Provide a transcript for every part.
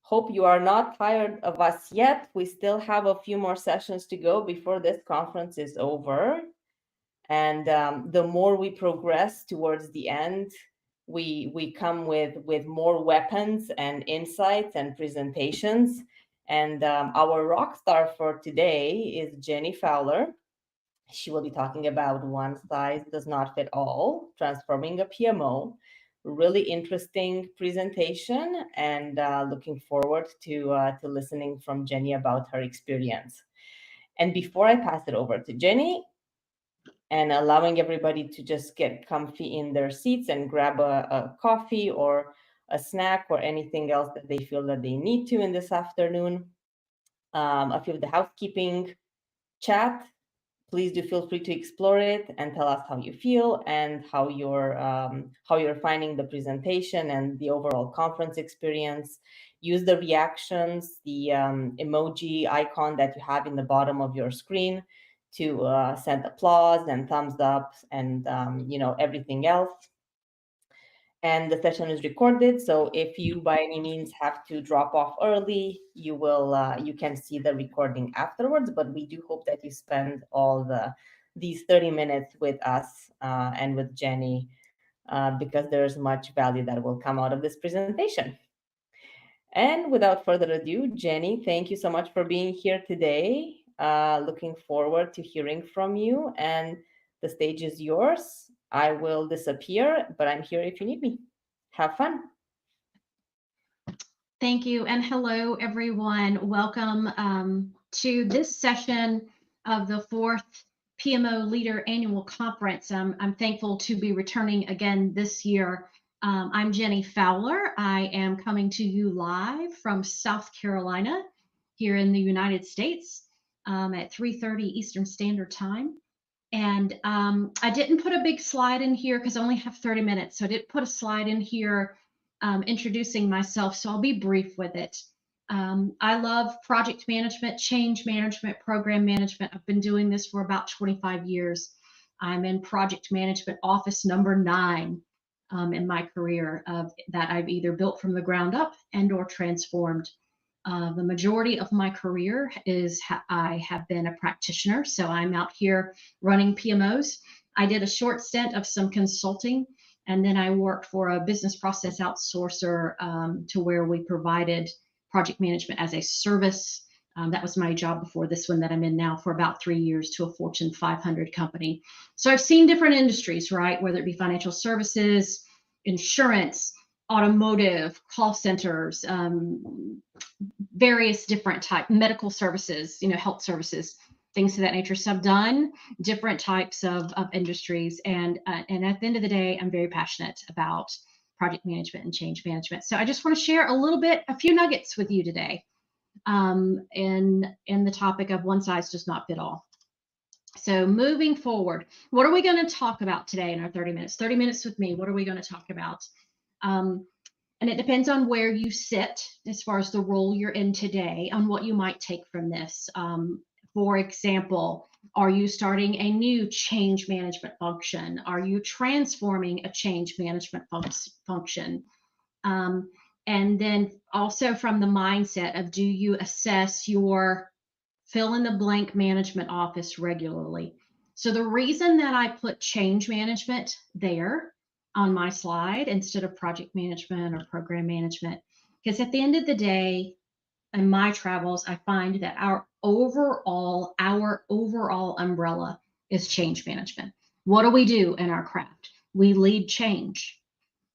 Hope you are not tired of us yet. We still have a few more sessions to go before this conference is over. And the more we progress towards the end, we come with more weapons and insights and presentations. And our rock star for today is Jenny Fowler. She will be talking about one size does not fit all, transforming a PMO. Really interesting presentation, and looking forward to listening from Jenny about her experience. And before I pass it over to Jenny, and allowing everybody to just get comfy in their seats and grab a coffee or a snack or anything else that they feel that they need to in this afternoon, a few of the housekeeping chat. Please do feel free to explore it and tell us how you feel and how you're finding the presentation and the overall conference experience. Use the reactions, the emoji icon that you have in the bottom of your screen to send applause and thumbs up and everything else. And the session is recorded, so if you by any means have to drop off early, you can see the recording afterwards. But we do hope that you spend all these 30 minutes with us and with Jenny, because there's much value that will come out of this presentation. And without further ado, Jenny, thank you so much for being here today. Looking forward to hearing from you, and the stage is yours. I will disappear, but I'm here if you need me. Have fun. Thank you, and hello, everyone. Welcome to this session of the 4th PMO Leader Annual Conference. I'm thankful to be returning again this year. I'm Jenny Fowler. I am coming to you live from South Carolina here in the United States at 3:30 Eastern Standard Time. And I didn't put a big slide in here because I only have 30 minutes. So I didn't put a slide in here introducing myself. So I'll be brief with it. I love project management, change management, program management. I've been doing this for about 25 years. I'm in project management office number 9 in my career that I've either built from the ground up and or transformed. The majority of my career is I have been a practitioner, so I'm out here running PMOs. I did a short stint of some consulting, and then I worked for a business process outsourcer to where we provided project management as a service. That was my job before this one that I'm in now for about 3 years to a Fortune 500 company. So I've seen different industries, right? Whether it be financial services, insurance, automotive, call centers, various different type medical services, health services, things of that nature. So I've done different types of industries, and at the end of the day, I'm very passionate about project management and change management. So I just want to share a few nuggets with you today, in the topic of one size does not fit all. So moving forward, what are we going to talk about today in our 30 minutes? 30 minutes with me. What are we going to talk about? And it depends on where you sit as far as the role you're in today, on what you might take from this. For example, are you starting a new change management function? Are you transforming a change management function? And then also from the mindset of, do you assess your fill in the blank management office regularly? So the reason that I put change management there on my slide instead of project management or program management, because at the end of the day, in my travels, I find that our overall umbrella is change management. What do we do in our craft? We lead change.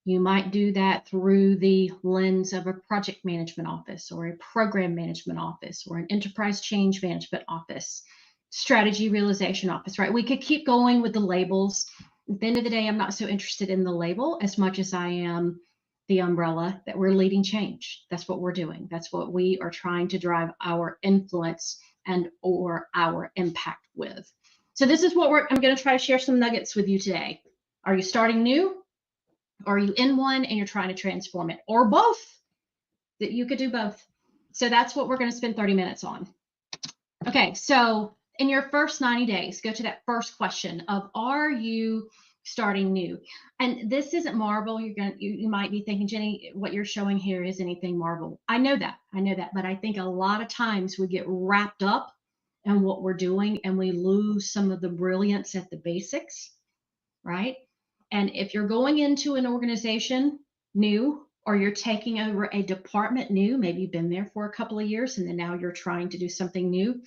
You might do that through the lens of a project management office or a program management office or an enterprise change management office, strategy realization office, right? We could keep going with the labels. At the end of the day, I'm not so interested in the label as much as I am the umbrella that we're leading change. That's what we're doing. That's what we are trying to drive our influence and or our impact with. So this is what I'm going to try to share some nuggets with you today. Are you starting new? Or are you in one and you're trying to transform it? Or both? That you could do both. So that's what we're going to spend 30 minutes on. Okay, so in your first 90 days, go to that first question of, are you starting new. And this isn't Marvel. You might be thinking, Jenny, what you're showing here is anything Marvel. I know that, but I think a lot of times we get wrapped up in what we're doing and we lose some of the brilliance at the basics, right? And if you're going into an organization new, or you're taking over a department new, maybe you've been there for a couple of years and then now you're trying to do something new,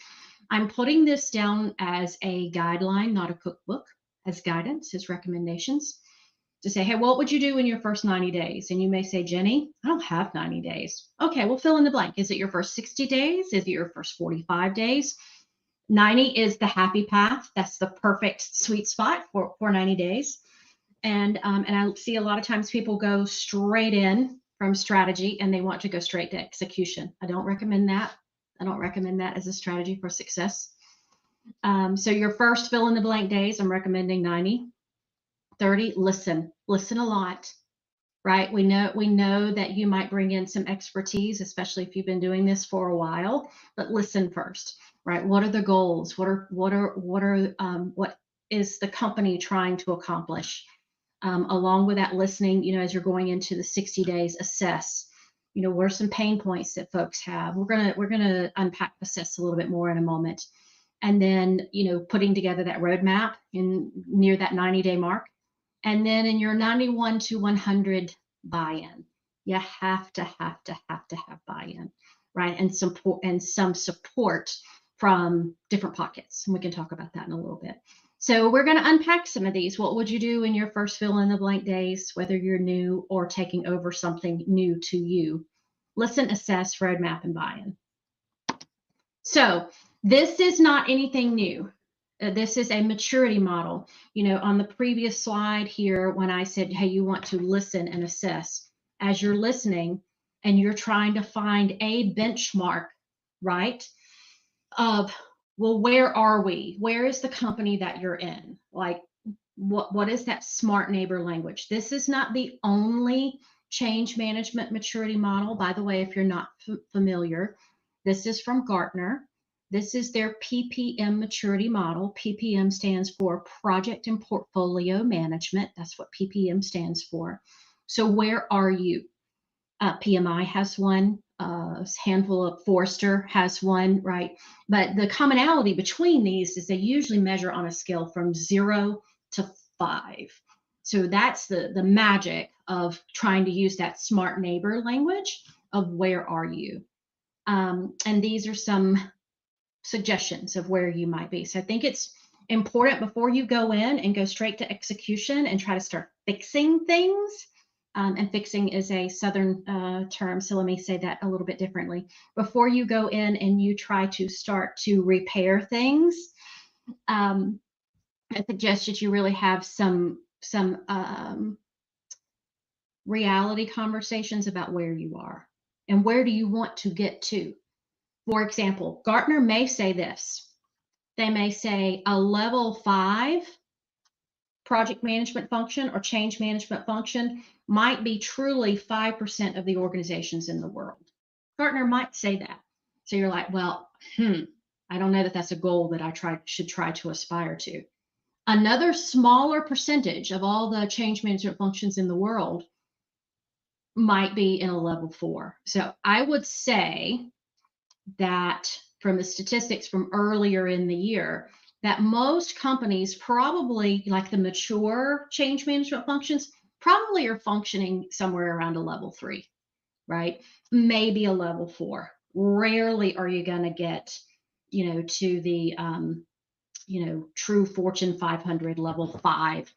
I'm putting this down as a guideline, not a cookbook, as guidance, as recommendations, to say, hey, what would you do in your first 90 days? And you may say, Jenny, I don't have 90 days. Okay, well, fill in the blank. Is it your first 60 days? Is it your first 45 days? 90 is the happy path. That's the perfect sweet spot for 90 days. And I see a lot of times people go straight in from strategy and they want to go straight to execution. I don't recommend that. I don't recommend that as a strategy for success. So your first fill in the blank days, I'm recommending 90. 30, listen a lot, right? We know that you might bring in some expertise, especially if you've been doing this for a while, but listen first, right? What are the goals? What is the company trying to accomplish? Along with that listening, as you're going into the 60 days, assess, what are some pain points that folks have? We're gonna unpack assess a little bit more in a moment. And then, putting together that roadmap near that 90-day mark. And then in your 91 to 100 buy-in, you have to have buy-in, right? And some support from different pockets. And we can talk about that in a little bit. So we're going to unpack some of these. What would you do in your first fill in the blank days, whether you're new or taking over something new to you? Listen, assess, roadmap, and buy-in. So this is not anything new. This is a maturity model. On the previous slide here, when I said, hey, you want to listen and assess, as you're listening and you're trying to find a benchmark, right, of, well, where are we? Where is the company that you're in? Like, what is that smart neighbor language? This is not the only change management maturity model. By the way, if you're not familiar, this is from Gartner. This is their PPM maturity model. PPM stands for Project and Portfolio Management. That's what PPM stands for. So where are you? PMI has one. A handful of Forrester has one, right? But the commonality between these is they usually measure on a scale from 0 to 5. So that's the magic of trying to use that smart neighbor language of where are you? And these are some suggestions of where you might be. So I think it's important before you go in and go straight to execution and try to start fixing things. And fixing is a Southern term, so let me say that a little bit differently. Before you go in and you try to start to repair things, I suggest that you really have some reality conversations about where you are and where do you want to get to. For example, Gartner may say this. They may say a level 5 project management function or change management function might be truly 5% of the organizations in the world. Gartner might say that. So you're like, well, I don't know that that's a goal that I should try to aspire to. Another smaller percentage of all the change management functions in the world might be in a level 4. So I would say that from the statistics from earlier in the year, that most companies probably, like the mature change management functions, probably are functioning somewhere around a level 3, right? Maybe a level 4. Rarely are you going to get, to the, true Fortune 500 level 5.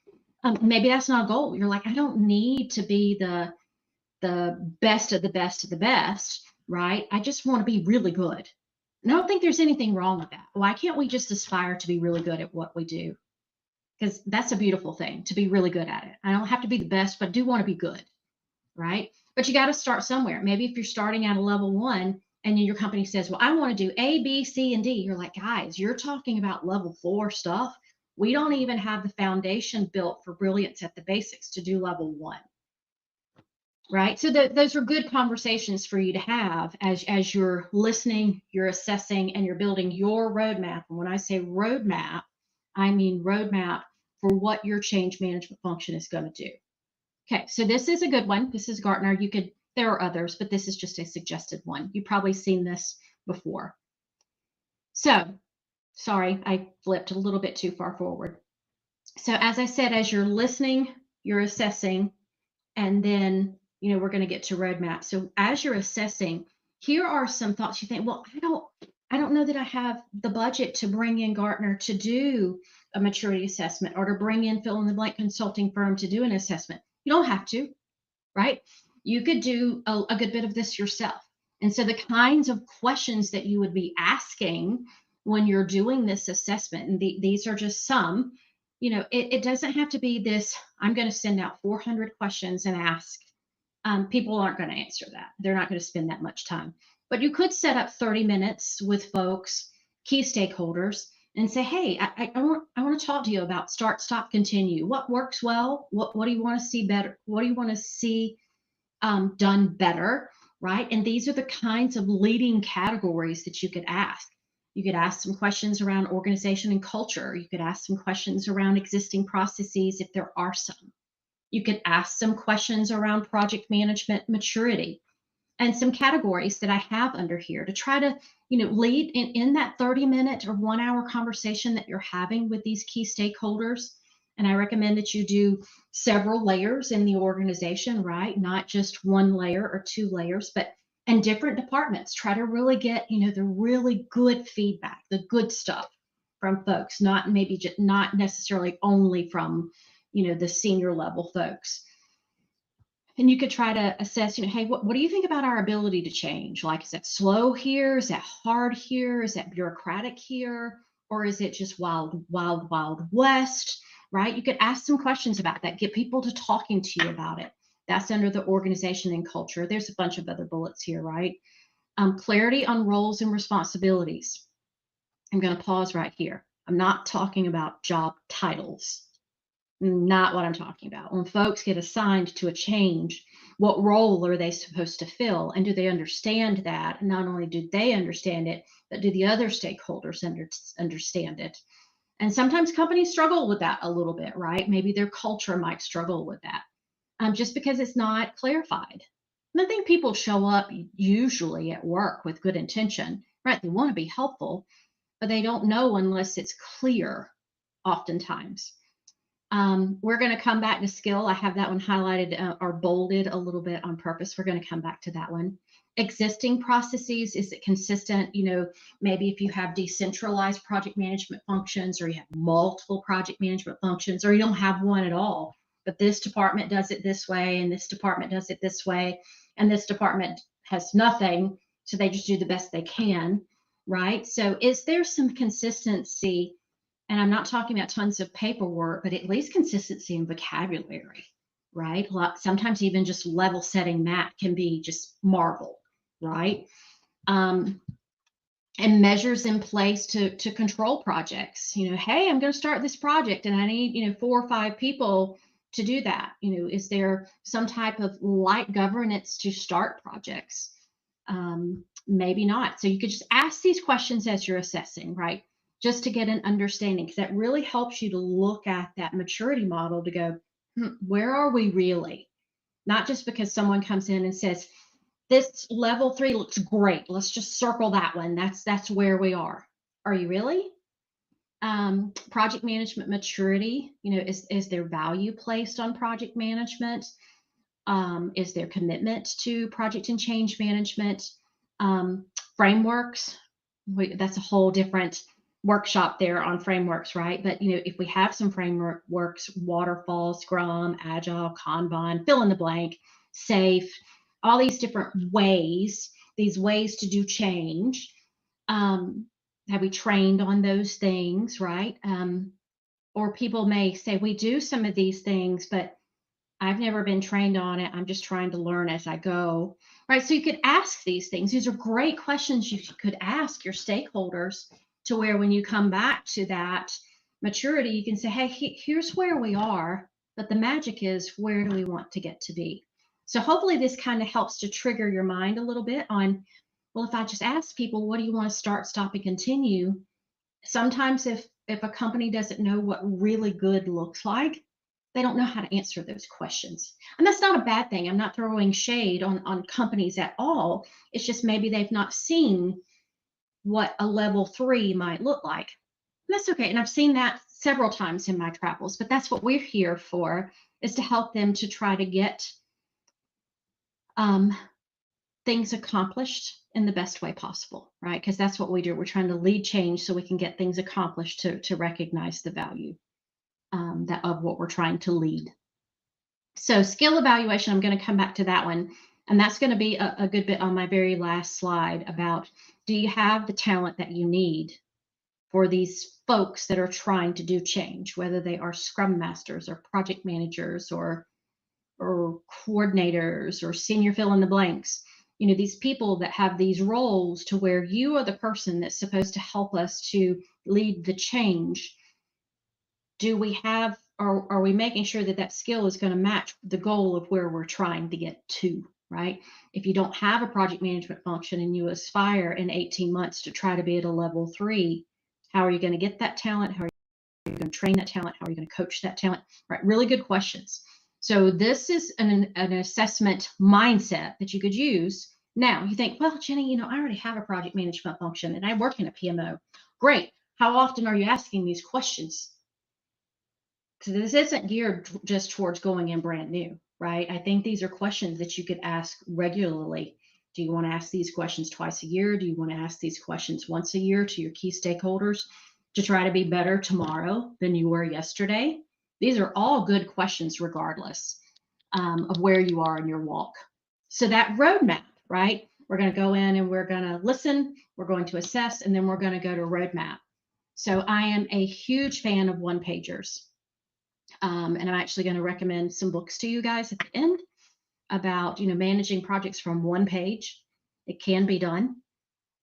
Maybe that's not a goal. You're like, I don't need to be the best of the best of the best, right? I just want to be really good. And I don't think there's anything wrong with that. Why can't we just aspire to be really good at what we do? Because that's a beautiful thing, to be really good at it. I don't have to be the best, but I do want to be good, right? But you got to start somewhere. Maybe if you're starting at a level 1 and your company says, well, I want to do A, B, C, and D. You're like, guys, you're talking about level 4 stuff. We don't even have the foundation built for brilliance at the basics to do level 1. Right. So those are good conversations for you to have as you're listening, you're assessing, and you're building your roadmap. And when I say roadmap, I mean roadmap for what your change management function is going to do. Okay, so this is a good one. This is Gartner. There are others, but this is just a suggested one. You've probably seen this before. So, sorry, I flipped a little bit too far forward. So as I said, as you're listening, you're assessing, and then, we're going to get to roadmap. So as you're assessing, here are some thoughts you think, well, I don't know that I have the budget to bring in Gartner to do a maturity assessment, or to bring in fill in the blank consulting firm to do an assessment. You don't have to, right? You could do a good bit of this yourself. And so the kinds of questions that you would be asking when you're doing this assessment, and these are just some, it doesn't have to be this, I'm going to send out 400 questions and ask. People aren't going to answer that. They're not going to spend that much time. But you could set up 30 minutes with folks, key stakeholders, and say, hey, I want to talk to you about start, stop, continue. What works well? What do you want to see better? What do you want to see done better, right? And these are the kinds of leading categories that you could ask. You could ask some questions around organization and culture. You could ask some questions around existing processes if there are some. You could ask some questions around project management maturity, and some categories that I have under here to try to, lead in that 30-minute or 1-hour conversation that you're having with these key stakeholders. And I recommend that you do several layers in the organization, right? Not just one layer or 2 layers, but in different departments. Try to really get, the really good feedback, the good stuff from folks, not necessarily only from, the senior level folks. And you could try to assess, hey, what do you think about our ability to change? Like, is that slow here? Is that hard here? Is that bureaucratic here? Or is it just wild, wild, wild west, right? You could ask some questions about that, get people to talking to you about it. That's under the organization and culture. There's a bunch of other bullets here, right? Clarity on roles and responsibilities. I'm going to pause right here. I'm not talking about job titles. Not what I'm talking about. When folks get assigned to a change, what role are they supposed to fill? And do they understand that? Not only do they understand it, but do the other stakeholders understand it? And sometimes companies struggle with that a little bit, right? Maybe their culture might struggle with that, just because it's not clarified. And I think people show up usually at work with good intention, right? They want to be helpful, but they don't know unless it's clear oftentimes. We're going to come back to skill. I have that one highlighted or bolded a little bit on purpose. We're going to come back to that one. Existing processes, is it consistent? Maybe if you have decentralized project management functions, or you have multiple project management functions, or you don't have one at all, but this department does it this way, and this department does it this way, and this department has nothing, so they just do the best they can, right? So is there some consistency? And I'm not talking about tons of paperwork, but at least consistency in vocabulary, right? Sometimes even just level setting that can be just marveled, right? And measures in place to control projects. Hey, I'm going to start this project and I need, 4 or 5 people to do that. Is there some type of light governance to start projects? Maybe not. So you could just ask these questions as you're assessing, right? Just to get an understanding, because that really helps you to look at that maturity model to go, where are we really? Not just because someone comes in and says, this level 3 looks great, let's just circle that one. That's where we are. Are you really? Project management maturity, is there value placed on project management? Is there commitment to project and change management? Frameworks, that's a whole different workshop there on frameworks, right? But if we have some frameworks, waterfall, Scrum, Agile, Kanban, fill in the blank, SAFe, all these different ways, these ways to do change. Have we trained on those things, right? Or people may say, we do some of these things, but I've never been trained on it. I'm just trying to learn as I go, right? So you could ask these things. These are great questions you could ask your stakeholders, to where when you come back to that maturity, you can say, hey, here's where we are, but the magic is, where do we want to get to be? So hopefully this kind of helps to trigger your mind a little bit on, well, if I just ask people, what do you want to start, stop, and continue? Sometimes if if a company doesn't know what really good looks like, they don't know how to answer those questions. And that's not a bad thing. I'm not throwing shade on companies at all. It's just maybe they've not seen what a level 3 might look like. And that's okay. And I've seen that several times in my travels, but that's what we're here for, is to help them to try to get things accomplished in the best way possible, right? Because that's what we do. We're trying to lead change so we can get things accomplished to recognize the value of what we're trying to lead. So skill evaluation, I'm going to come back to that one. And that's going to be a good bit on my very last slide about, do you have the talent that you need for these folks that are trying to do change, whether they are scrum masters or project managers or coordinators or senior fill in the blanks. You know, these people that have these roles to where you are the person that's supposed to help us to lead the change. Do we have, or are we making sure that that skill is going to match the goal of where we're trying to get to, right? If you don't have a project management function and you aspire in 18 months to try to be at a level 3, how are you going to get that talent? How are you going to train that talent? How are you going to coach that talent? Right, really good questions. So this is an assessment mindset that you could use. Now you think, well, Jenny, you know, I already have a project management function and I work in a PMO. Great. How often are you asking these questions? So this isn't geared just towards going in brand new, right? I think these are questions that you could ask regularly. Do you want to ask these questions twice a year? Do you want to ask these questions once a year to your key stakeholders to try to be better tomorrow than you were yesterday? These are all good questions regardless of where you are in your walk. So that roadmap, right? We're going to go in and we're going to listen, we're going to assess, and then we're going to go to roadmap. So I am a huge fan of one-pagers. And I'm actually going to recommend some books to you guys at the end about, you know, managing projects from one page. It can be done.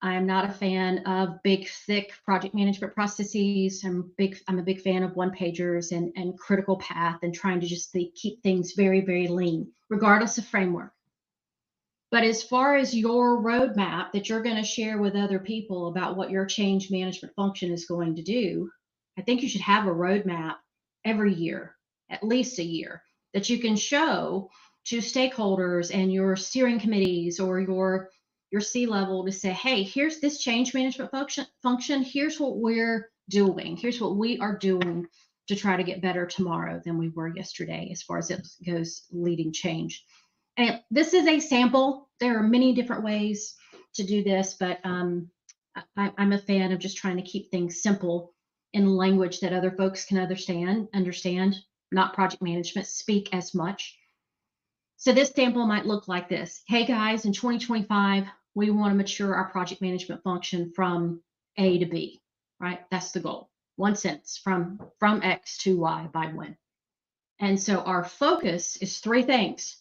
I am not a fan of big, thick project management processes. I'm a big fan of one-pagers and critical path and trying to just keep things very, very lean, regardless of framework. But as far as your roadmap that you're going to share with other people about what your change management function is going to do, I think you should have a roadmap every year, at least a year, that you can show to stakeholders and your steering committees or your C-level to say, hey, here's this change management function. Here's what we're doing. Here's what we are doing to try to get better tomorrow than we were yesterday as far as it goes leading change. And this is a sample. There are many different ways to do this, but I'm a fan of just trying to keep things simple in language that other folks can understand, not project management, speak as much. So this sample might look like this. Hey guys, in 2025, we want to mature our project management function from A to B, right? That's the goal. One sentence, from X to Y by when. And so our focus is 3 things.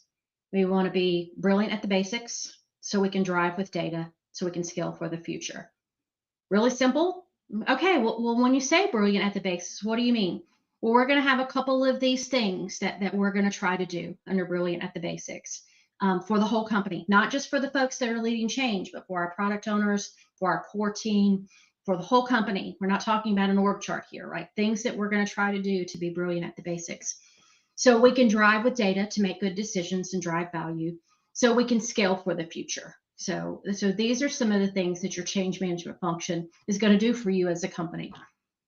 We want to be brilliant at the basics so we can drive with data, so we can scale for the future. Really simple. Okay, well, when you say brilliant at the basics, what do you mean? Well, we're going to have a couple of these things that we're going to try to do under brilliant at the basics for the whole company, not just for the folks that are leading change, but for our product owners, for our core team, for the whole company. We're not talking about an org chart here, right? Things that we're going to try to do to be brilliant at the basics. So we can drive with data to make good decisions and drive value, so we can scale for the future. So these are some of the things that your change management function is going to do for you as a company.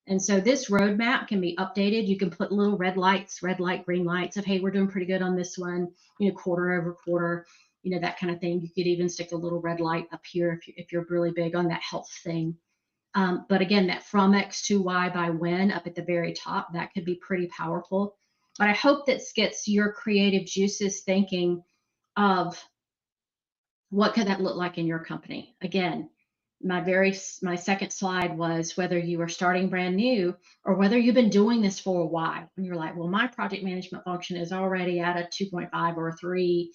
And so this roadmap can be updated. You can put little red lights, red light, green lights of, hey, we're doing pretty good on this one, you know, quarter over quarter, you know, that kind of thing. You could even stick a little red light up here if you're really big on that health thing. But again, that from X to Y by when up at the very top, that could be pretty powerful. But I hope this gets your creative juices thinking of what could that look like in your company. Again, my second slide was whether you are starting brand new or whether you've been doing this for a while. And you're like, well, my project management function is already at a 2.5 or a 3.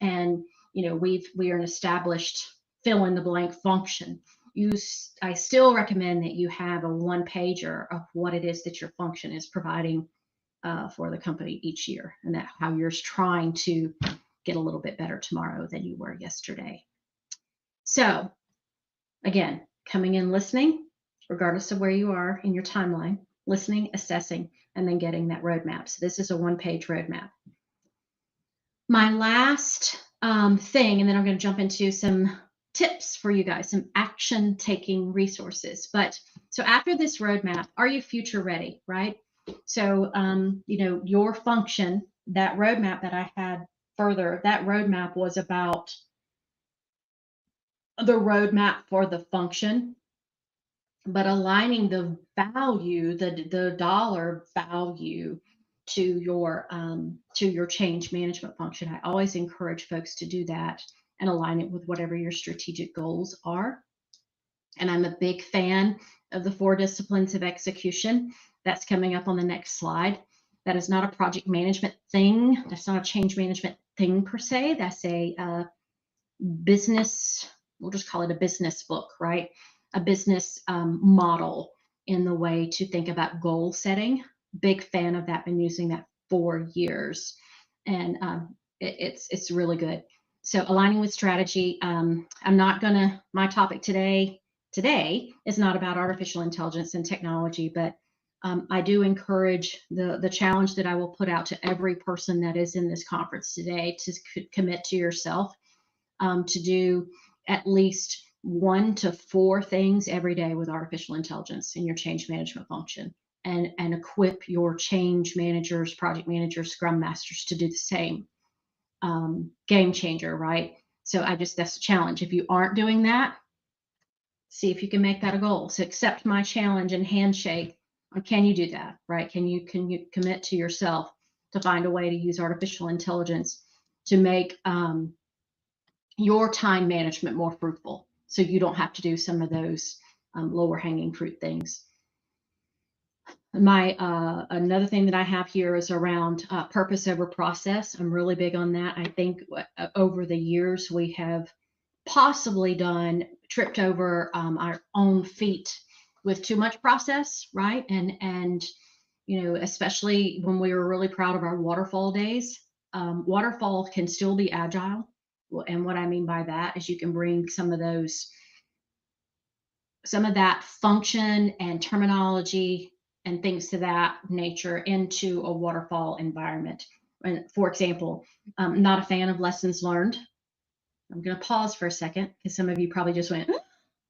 And, you know, we are an established fill in the blank function. I still recommend that you have a one-pager of what it is that your function is providing for the company each year, and that how you're trying to get a little bit better tomorrow than you were yesterday. So again, coming in, listening, regardless of where you are in your timeline, listening, assessing, and then getting that roadmap. So this is a one-page roadmap. My last thing, and then I'm going to jump into some tips for you guys, some action-taking resources. But so after this roadmap, are you future ready, right? So, your function, that roadmap that I had further, that roadmap was about the roadmap for the function, but aligning the value, the dollar value to your change management function. I always encourage folks to do that and align it with whatever your strategic goals are. And I'm a big fan of the 4 disciplines of execution. That's coming up on the next slide. That is not a project management thing. That's not a change management thing per se. That's a business, we'll just call it a business book, right? A business model in the way to think about goal setting. Big fan of that. Been using that for years, and it's really good. So aligning with strategy. I'm not gonna. My topic today is not about artificial intelligence and technology, but I do encourage the challenge that I will put out to every person that is in this conference today to commit to yourself to do at least 1 to 4 things every day with artificial intelligence in your change management function, and equip your change managers, project managers, scrum masters to do the same. Game changer, right? So that's a challenge. If you aren't doing that, see if you can make that a goal. So accept my challenge and handshake. Can you do that, right? Can you commit to yourself to find a way to use artificial intelligence to make your time management more fruitful, so you don't have to do some of those lower hanging fruit things. My another thing that I have here is around purpose over process. I'm really big on that. I think over the years we have possibly tripped over our own feet with too much process, right? And especially when we were really proud of our waterfall days. Waterfall can still be agile. And what I mean by that is you can bring some of that function and terminology and things to that nature into a waterfall environment. And for example, I'm not a fan of lessons learned. I'm going to pause for a second because some of you probably just went,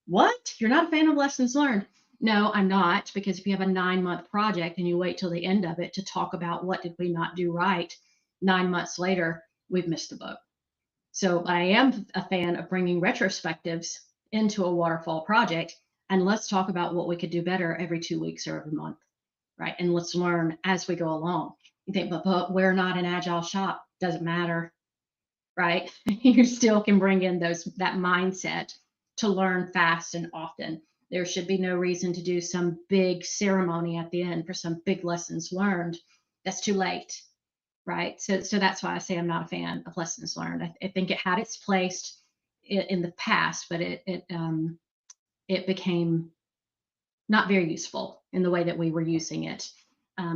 what? You're not a fan of lessons learned? No, I'm not, because if you have a 9-month project and you wait till the end of it to talk about what did we not do right, 9 months later, we've missed the boat. So I am a fan of bringing retrospectives into a waterfall project, and let's talk about what we could do better every 2 weeks or every month, right? And let's learn as we go along. You think, but we're not an agile shop. Doesn't matter, right? You still can bring in that mindset to learn fast and often. There should be no reason to do some big ceremony at the end for some big lessons learned. That's too late. Right. So that's why I say I'm not a fan of lessons learned. I think it had its place in the past, but it became not very useful in the way that we were using it.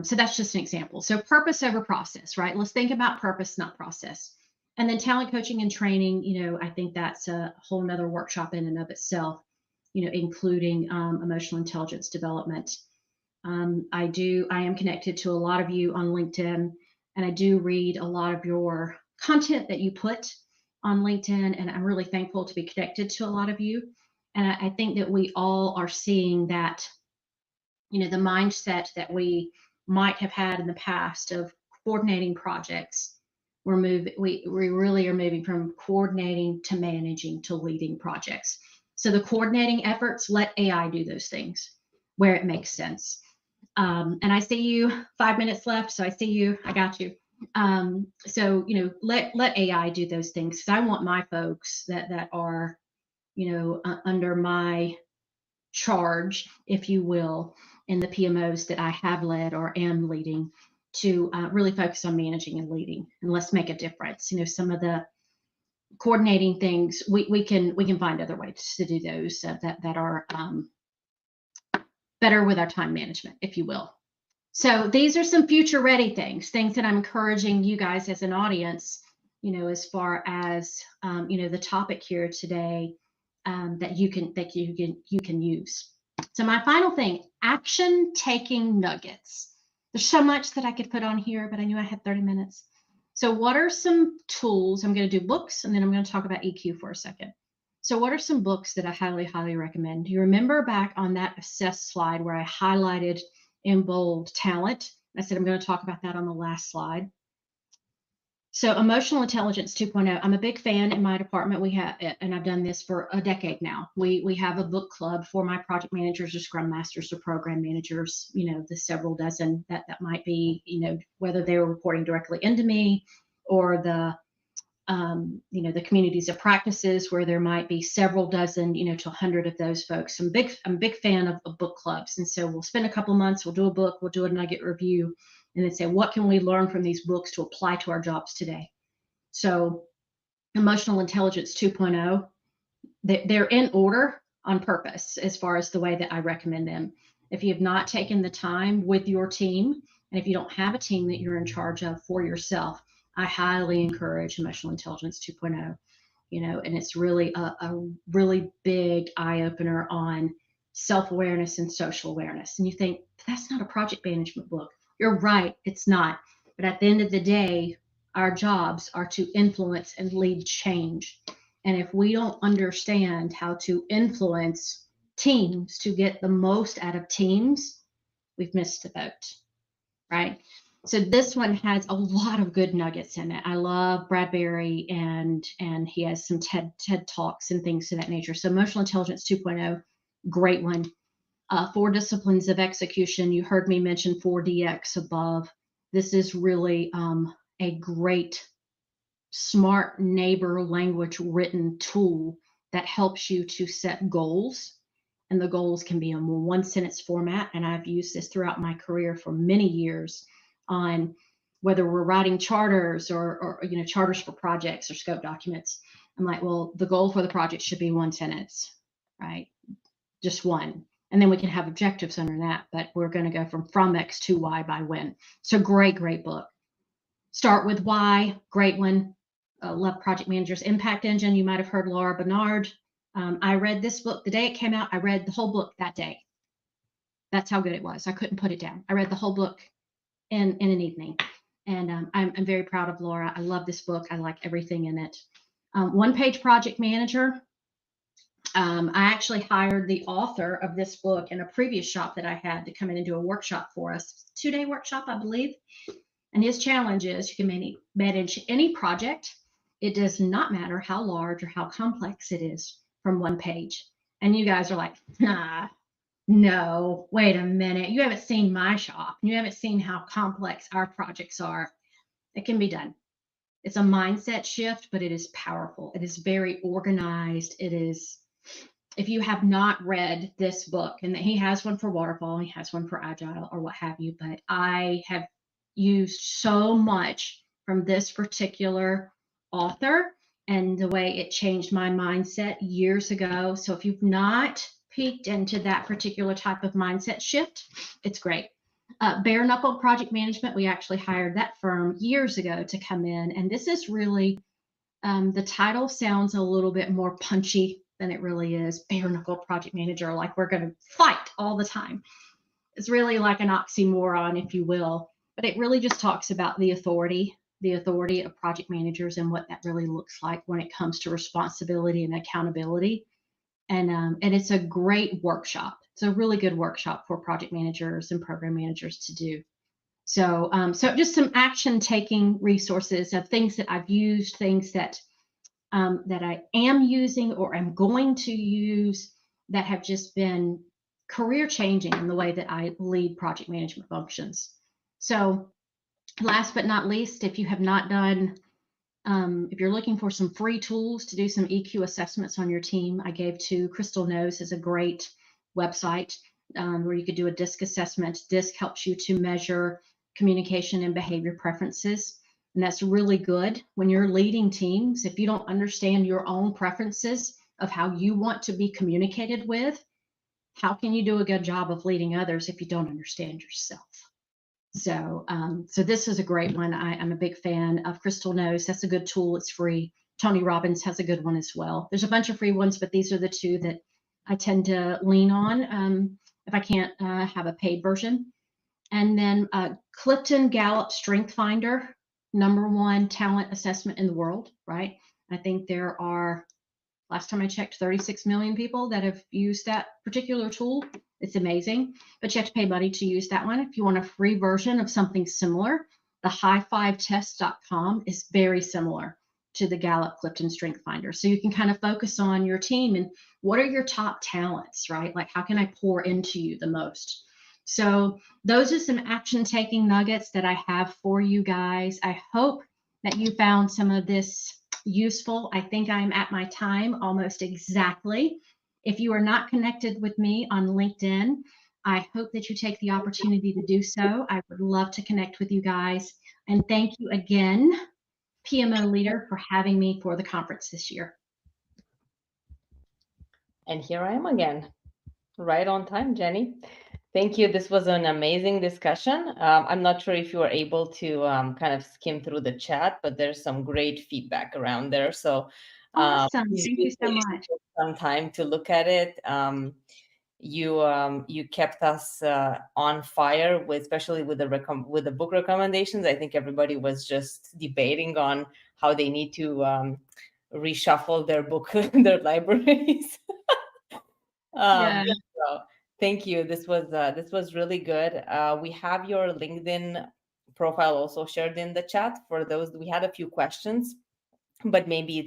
So that's just an example. So purpose over process, right? Let's think about purpose, not process. And then talent coaching and training, I think that's a whole nother workshop in and of itself, including emotional intelligence development. I am connected to a lot of you on LinkedIn. And I do read a lot of your content that you put on LinkedIn, and I'm really thankful to be connected to a lot of you. And I think that we all are seeing that, the mindset that we might have had in the past of coordinating projects. We really are moving from coordinating to managing to leading projects. So the coordinating efforts, let AI do those things where it makes sense. And I see you, 5 minutes left. So I see you, I got you. So, let AI do those things. Because I want my folks that are, under my charge, if you will, in the PMOs that I have led or am leading, to really focus on managing and leading, and let's make a difference. Some of the coordinating things, we can find other ways to do those that are better with our time management, if you will. So these are some future ready things that I'm encouraging you guys as an audience, as far as, the topic here today, that you can use. So my final thing, action taking nuggets. There's so much that I could put on here, but I knew I had 30 minutes. So what are some tools? I'm going to do books, and then I'm going to talk about EQ for a second. So what are some books that I highly, highly recommend? Do you remember back on that assess slide where I highlighted in bold talent? I said I'm going to talk about that on the last slide. So Emotional Intelligence 2.0, I'm a big fan in my department. We have, and I've done this for a decade now. We have a book club for my project managers or scrum masters or program managers, the several dozen that might be, whether they were reporting directly into me or the communities of practices where there might be several dozen, to 100 of those folks. I'm a big fan of book clubs. And so we'll spend a couple months, we'll do a book, we'll do a nugget review, and then say, what can we learn from these books to apply to our jobs today? So Emotional Intelligence 2.0, they're in order on purpose as far as the way that I recommend them. If you have not taken the time with your team, and if you don't have a team that you're in charge of for yourself, I highly encourage Emotional Intelligence 2.0, and it's really a really big eye-opener on self-awareness and social awareness. And you think, that's not a project management book. You're right, it's not. But at the end of the day, our jobs are to influence and lead change. And if we don't understand how to influence teams to get the most out of teams, we've missed the boat, right? So this one has a lot of good nuggets in it. I love Bradbury, and he has some TED Talks and things of that nature. So Emotional Intelligence 2.0, great one. 4 disciplines of execution. You heard me mention 4DX above. This is really a great smart neighbor language written tool that helps you to set goals. And the goals can be in one sentence format. And I've used this throughout my career for many years on whether we're writing charters or charters for projects or scope documents. I'm like, well, the goal for the project should be 1 sentence, right? Just one. And then we can have objectives under that, but we're going to go from X to Y by when. So great book. Start with Why, great one. Love Project Manager's Impact Engine. You might have heard Laura Bernard. I read this book the day it came out. I read the whole book that day. That's how good it was. I couldn't put it down. I read the whole book in an evening. And I'm very proud of Laura. I love this book. I like everything in it. One Page Project Manager. I actually hired the author of this book in a previous shop that I had to come in and do a workshop for us, 2-day workshop, I believe. And his challenge is you can manage any project. It does not matter how large or how complex it is from 1 page. And you guys are like, no, wait a minute. You haven't seen my shop. You haven't seen how complex our projects are. It can be done. It's a mindset shift, but it is powerful. It is very organized. It is, if you have not read this book, and he has one for waterfall, he has one for agile or what have you, but I have used so much from this particular author and the way it changed my mindset years ago. So if you've not peeked into that particular type of mindset shift, it's great. Bare Knuckle Project Management, we actually hired that firm years ago to come in. And this is really, the title sounds a little bit more punchy than it really is. Bare Knuckle Project Manager, like we're going to fight all the time. It's really like an oxymoron, if you will. But it really just talks about the authority of project managers and what that really looks like when it comes to responsibility and accountability. And it's a great workshop. It's a really good workshop for project managers and program managers to do. So just some action-taking resources of things that I've used, things that I am using or am going to use that have just been career-changing in the way that I lead project management functions. So last but not least, if you have not done, if you're looking for some free tools to do some EQ assessments on your team, I gave to Crystal Knows is a great website where you could do a DISC assessment. DISC helps you to measure communication and behavior preferences. And that's really good when you're leading teams. If you don't understand your own preferences of how you want to be communicated with, how can you do a good job of leading others if you don't understand yourself? So this is a great one. I'm a big fan of Crystal Knows. That's a good tool. It's free. Tony Robbins has a good one as well. There's a bunch of free ones, but these are the two that I tend to lean on if I can't have a paid version. And then Clifton Gallup Strength Finder, #1 talent assessment in the world, right? I think there are, last time I checked, 36 million people that have used that particular tool. It's amazing, but you have to pay money to use that one. If you want a free version of something similar, the high5test.com is very similar to the Gallup Clifton Strength Finder. So you can kind of focus on your team and what are your top talents, right? Like, how can I pour into you the most? So those are some action taking nuggets that I have for you guys. I hope that you found some of this useful. I think I'm at my time almost exactly. If you are not connected with me on LinkedIn, I hope that you take the opportunity to do so. I would love to connect with you guys. And thank you again, PMO Leader, for having me for the conference this year. And here I am again, right on time, Jenny. Thank you. This was an amazing discussion. I'm not sure if you were able to kind of skim through the chat, but there's some great feedback around there. So awesome. Thank you so much. Some time to look at it. You kept us on fire, especially with the book recommendations. I think everybody was just debating on how they need to reshuffle their book, their libraries. Yeah. So thank you. This was really good. We have your LinkedIn profile also shared in the chat for those. We had a few questions, but maybe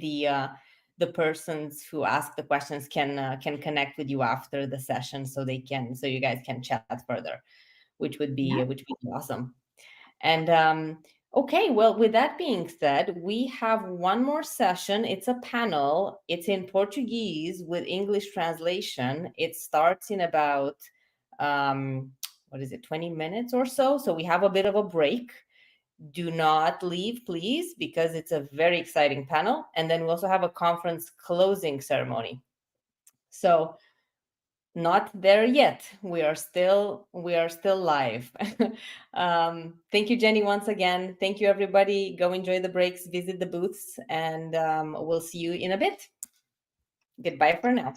the persons who ask the questions can connect with you after the session, so you guys can chat further, which would be awesome. And okay, well, with that being said, we have one more session. It's a panel. It's in Portuguese with English translation. It starts in about 20 minutes or so. So we have a bit of a break. Do not leave, please, because it's a very exciting panel. And then we also have a conference closing ceremony. So not there yet. We are still live. Thank you, Jenny, once again. Thank you, everybody. Go enjoy the breaks, visit the booths, and we'll see you in a bit. Goodbye for now.